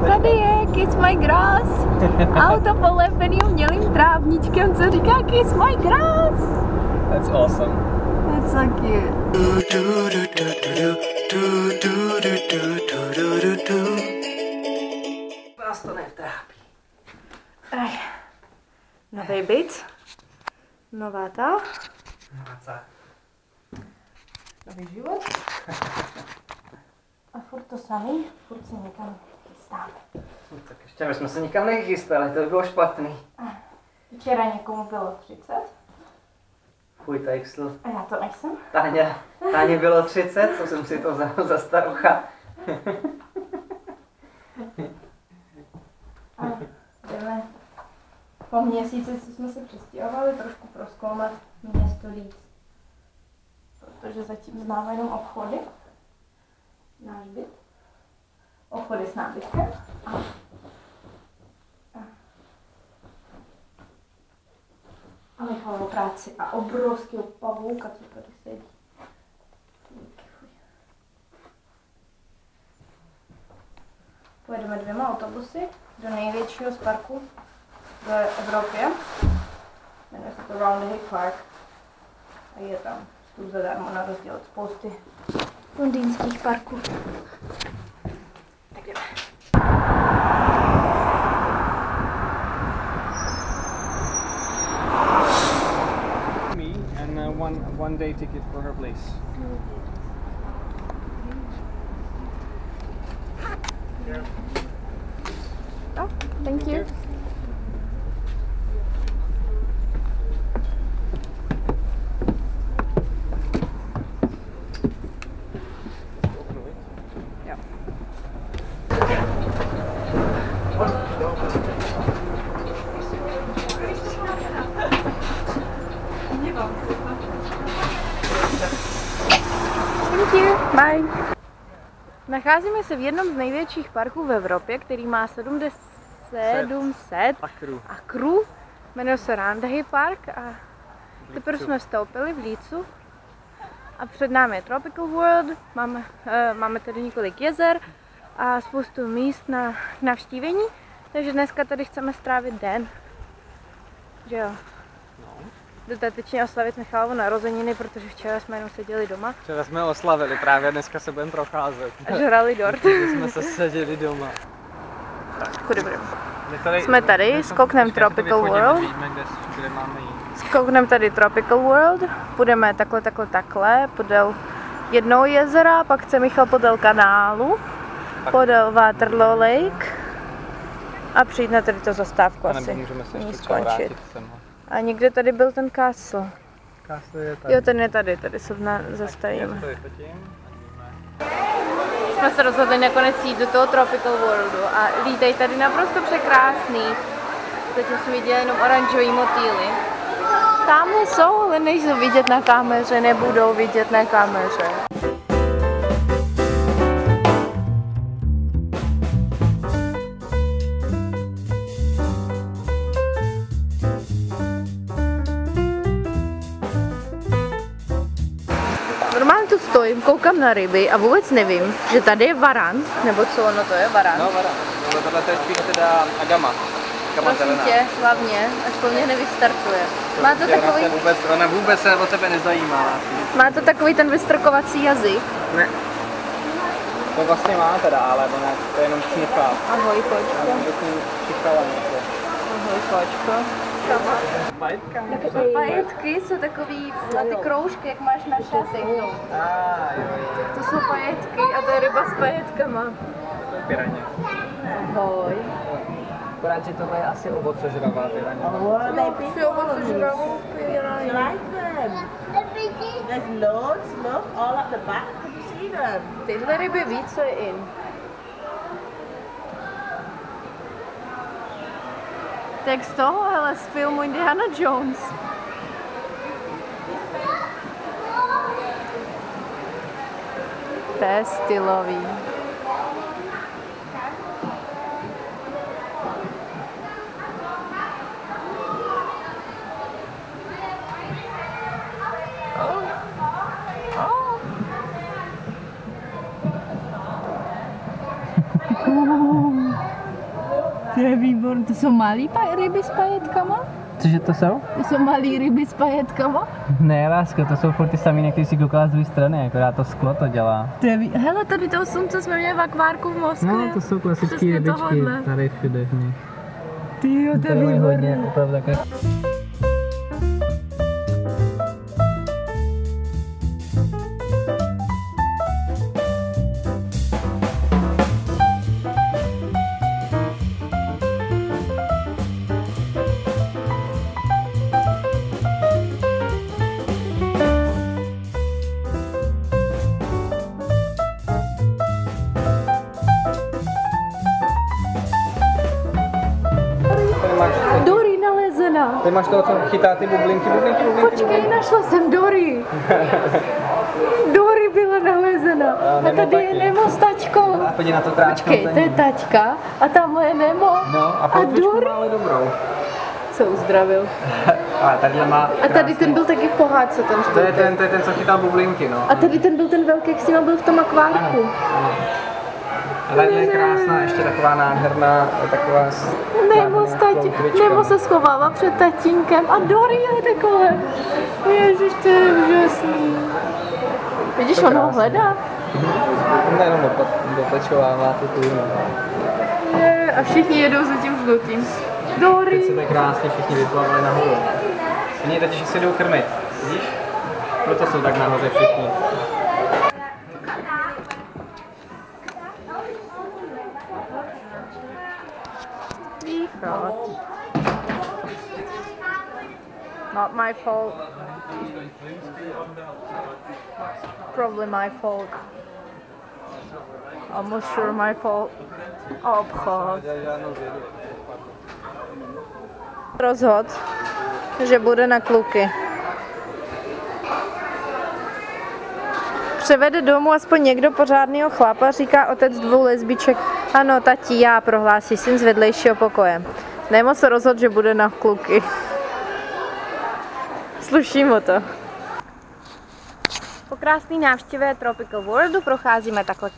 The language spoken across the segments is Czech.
Tady je Kiss My Grass. Auto polepený umělým trávničkem, co říká Kiss My Grass. That's awesome. That's so cute. Vás to netrápí. Nový byt. Nová ta. Nový život. A furt to samý, furt se někam chystáme. Tak ještě my jsme se nikam nechystali, to by bylo špatný. Včera někomu bylo 30. Fuj, Tejksl. A já to nejsem. Táně bylo 30, co jsem si to za starucha. A jdeme po měsíci, co jsme se přestěhovali, trošku prozkoumat město víc. Protože zatím známe jenom obchody. Náš byt. Obchody s nábytkem. A Michalovu práci a obrovského pavouka, co tady sedí. Pojedeme 2 autobusy do největšího z parku v Evropě. Jmenuje se to Round the Hay Park. A je tam vstup zadarmo na rozdíl od spousty londýnských parků. Tak jdeme. And one day ticket for her place. Oh, thank you. Thank you. Bye. Nacházíme se v jednom z největších parků v Evropě, který má 700 akrů. Jmenuje se Round the Hay Park a teprve jsme vstoupili v Leedsu. A před námi je Tropical World, máme tady několik jezer a spoustu míst na navštívení. Takže dneska tady chceme strávit den. Že jo? Dodatečně oslavit Michalovo narozeniny, protože včera jsme jenom seděli doma. Včera jsme oslavili, právě dneska se budeme procházet. A žrali dort. Jsme se seděli doma. Kudy budeme? Jsme tady, skoknem Tropical World. Skoknem tady Tropical World. Půjdeme takhle, podél jednoho jezera, pak chce Michal podél kanálu, podél Waterloo Lake a přijít na tady to zastávku asi. Můžeme se ještě třeba vrátit sem. A někde tady byl ten castle. Castle je tady. Jo, ten je tady se zastavíme. Jsme se rozhodli nakonec jít do toho Tropical Worldu a lítají tady naprosto překrásný. Zatím jsme viděli jenom oranžový motýly. Tamhle jsou, ale nejsou vidět na kameře, nebudou vidět na kameře. Normálně tu stojím, koukám na ryby a vůbec nevím, že tady je varan, nebo co ono to je, varan? No varan, ale tohle to je spíš teda agama. Prosím tě, hlavně, až po mě nevystartuje. Má to takový... Ona vůbec se o tebe nezajímá. Má to takový ten vystrkovací jazyk? Ne. To vlastně má teda, ale ona to jenom čnichá. Ahoj, kočko. Ahoj, kočko. Pajetka? Pajetky jsou takový na ty kroužky, jak máš na šaty. To jsou pajetky a to je ryba s pajetkama. To je piraně. Ahoj. Akorát, že tohle je asi ovocožravá piraně. Nejpíš ovocožravou piraně. There's loads, look, all at the back. Can you see them? Tyhle ryby ví, co je in. Tak z toho, hele, z filmu Indiana Jones. To je stylový. To je výborné. To jsou malý ryby s pajetkama? Cože to jsou? To jsou malý ryby s pajetkama? Ne, lásko, to jsou furt ty samý, na který si koukala z druhé strany, akorát to sklo to dělá. Hele, tady to slunce jsme měli v akvárku v Moskvě. No, to jsou klasické Přesně rybičky, tohodle. tady všude. Tyjo, to je hodně, výborné. opravdu takové. Dory nalezena. Ty máš toho, co chytá ty bublinky. Počkej, našla jsem Dory. Dory byla nalezena. A Nemo tady je taky. Nemo s tačkou. A podívej na to krásnou Počkej, to je tačka a tamhle je Nemo. No, a Dory má ale dobrou. se uzdravil. Ale tadyhle má A tady ten byl taky v pohádce, ten To je ten, co chytal bublinky, no. A tady ten byl ten velký, jak s ním byl v tom akvárku. A tady je krásná, ještě taková nádherná, taková... Nemo se schovává před tatínkem a Dory je takové. Ježiš, to je úžasný. Vidíš, on ho hledá. Nejenom dopečovává tu tůnu. A všichni jedou za tím žlutým. Teď Dory. se tak krásně všichni vyplavili nahoru. Oni teď si jdou krmit, vidíš? Proto jsou tak nahoře všichni. Východ. Not my fault. Probably my fault. Almost sure my fault. Obchod. Rozhod, že bude na kluky. Převede domů aspoň někdo pořádného chlapa, říká otec dvou lesbiček. Ano, tati, já, prohlásí syn z vedlejšího pokoje. Nemo se rozhodl, že bude na kluky. Sluší mu to. Po krásné návštěvě Tropical Worldu procházíme takhle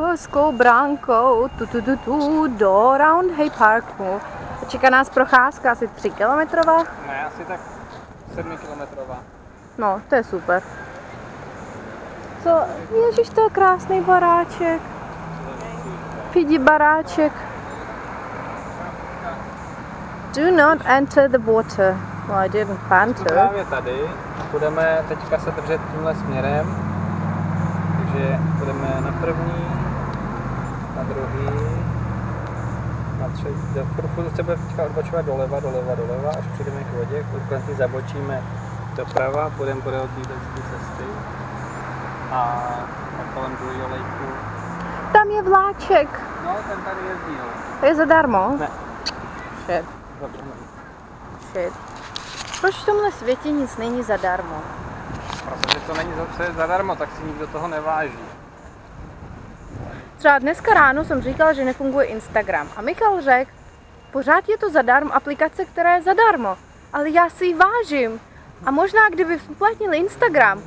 hezkou bránkou do Roundhay Parku. Čeká nás procházka asi 3 kilometrová. Ne, asi tak 7 kilometrová. No, to je super. Co? Ježiš, to je krásný baráček. Pidi baráček. Do not enter the water. Well, I didn't plan to. Právě tady budeme teďka se držet tímhle směrem. Takže budeme na první, na druhý, na třetí. Furt se bude teďka odbočovat doleva, až přijdeme k vodě. Konečně zabočíme doprava, půjdeme podél této cesty. A kolem druhého lejku. Tam je vláček. No, ten tady jezdí, no. Je zadarmo? Ne. Shit. Shit. Proč v tomhle světě nic není zadarmo? Protože to není zase zadarmo, tak si nikdo toho neváží. Třeba dneska ráno jsem říkala, že nefunguje Instagram. A Michal řekl, pořád je to zadarmo, aplikace, která je zadarmo. Ale já si ji vážím. A možná, kdyby uplatnili Instagram,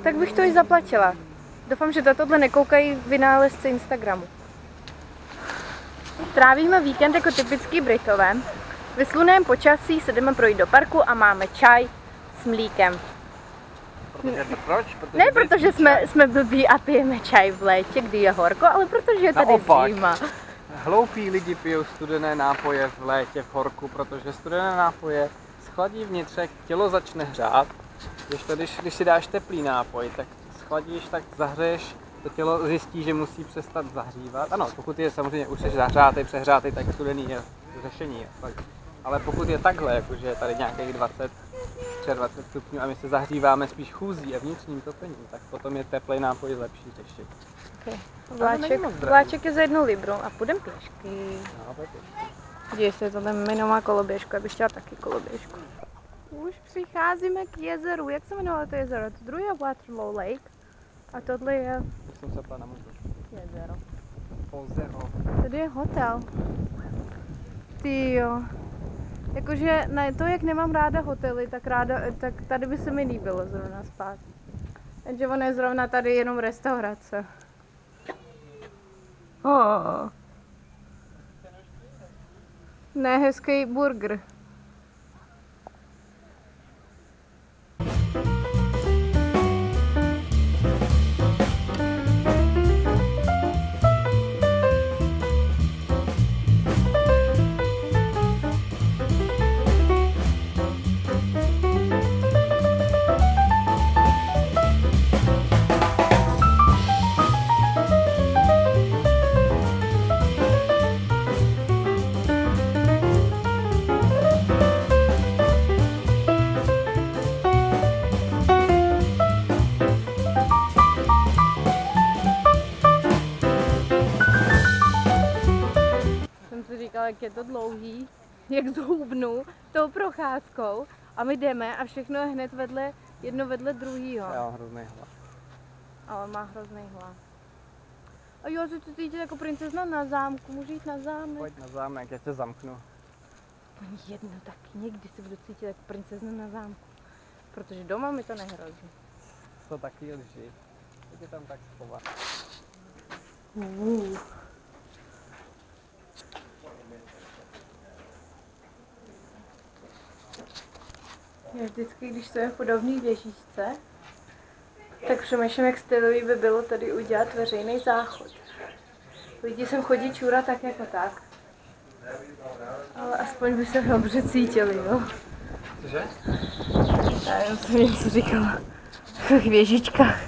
tak bych to i zaplatila. Doufám, že tohle nekoukají vynálezci Instagramu. Trávíme víkend jako typický Britové. Ve slunném počasí se jdeme projít do parku a máme čaj s mlíkem. Proč? Ne protože jsme blbí a pijeme čaj v létě, kdy je horko, ale protože je tady Naopak. zima. Hloupí lidi pijou studené nápoje v létě v horku, protože studené nápoje schladí vnitřek, tělo začne hřát. Když si dáš teplý nápoj, tak schladíš, tak zahřeješ, to tělo zjistí, že musí přestat zahřívat. Ano, pokud je samozřejmě už zahřátej, přehřátej, tak studený je řešení. Ale pokud je takhle, jakože je tady nějakých 20 stupňů a my se zahříváme spíš chůzí a vnitřním topením, tak potom je teplý nápoj lepší řešení. Okay. Vláček je za 1 libru a půjdeme pěšky. Díš se, tohle Mino má koloběžku, já bych chtěla taky koloběžku. Už přicházíme k jezeru. Jak se jmenovalo to jezero? To druhé je Waterloo Lake a tohle je Jsem se ptal na můj jezero. Ozero. Tady je hotel. Tyjo. Jakože na to, jak nemám ráda hotely, tak tady by se mi líbilo zrovna spát. Jenže ono je zrovna tady jenom restaurace. Oh. Nehezký burger. Jak je to dlouhý, jak zhubnu tou procházkou a my jdeme a všechno je hned vedle, jedno vedle druhýho. Já mám hrozný hlad. A on má hrozný hlad. A jo, se cítíte jako princezna na zámku, můžu jít na zámek? Pojď na zámek, já tě zamknu. Ani jedno, tak někdy se budu cítit jako princezna na zámku. Protože doma mi to nehrozí. To taky lži. Teď je tam tak schovat. Já vždycky, když jsem v podobné věžičce, tak přemýšlím, jak stylový by bylo tady udělat veřejný záchod. Lidi sem chodí čůrat tak jako tak. Ale aspoň by se dobře cítili, jo. Cože? Já jsem něco říkala. V věžičkách.